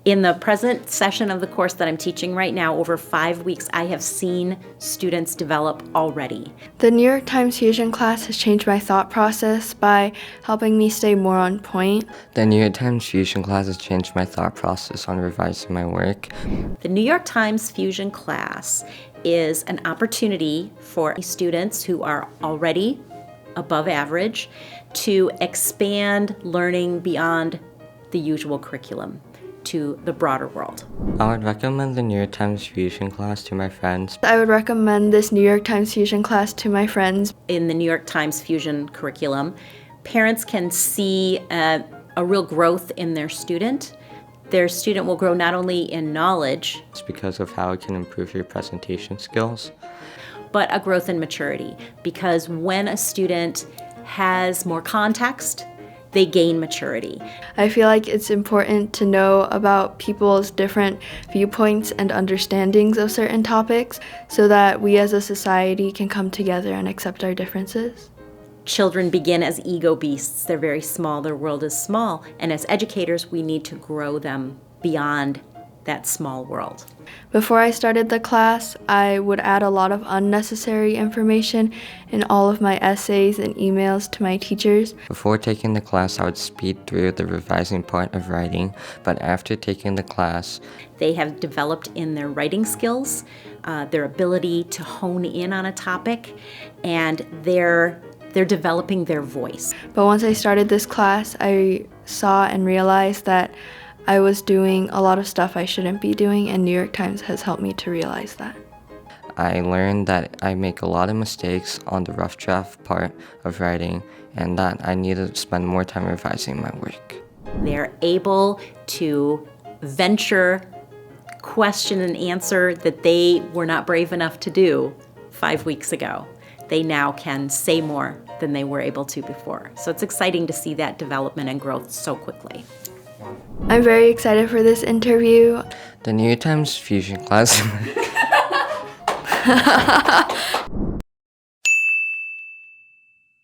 In the present session of the course that I'm teaching right now, over 5 weeks, I have seen students develop already. The New York Times Fusion class has changed my thought process by helping me stay more on point. The New York Times Fusion class has changed my thought process on revising my work. The New York Times Fusion class is an opportunity for students who are already above average to expand learning beyond the usual curriculum to the broader world. I would recommend the New York Times Fusion class to my friends. I would recommend this New York Times Fusion class to my friends. In the New York Times Fusion curriculum, parents can see a real growth in their student. Their student will grow not only in knowledge, It's because of how it can improve your presentation skills. but a growth in maturity. Because when a student has more context, they gain maturity. I feel like it's important to know about people's different viewpoints and understandings of certain topics so that we as a society can come together and accept our differences. Children begin as ego beasts. They're very small, their world is small. And as educators, we need to grow them beyond that small world. Before I started the class, I would add a lot of unnecessary information in all of my essays and emails to my teachers. Before taking the class, I would speed through the revising part of writing, but after taking the class, They have developed in their writing skills, their ability to hone in on a topic, and they're developing their voice. But once I started this class, I saw and realized that I was doing a lot of stuff I shouldn't be doing, and New York Times has helped me to realize that. I learned that I make a lot of mistakes on the rough draft part of writing and that I need to spend more time revising my work. They're able to venture, question and answer that they were not brave enough to do 5 weeks ago. They now can say more than they were able to before. So it's exciting to see that development and growth so quickly. I'm very excited for this interview. The New York Times Fusion class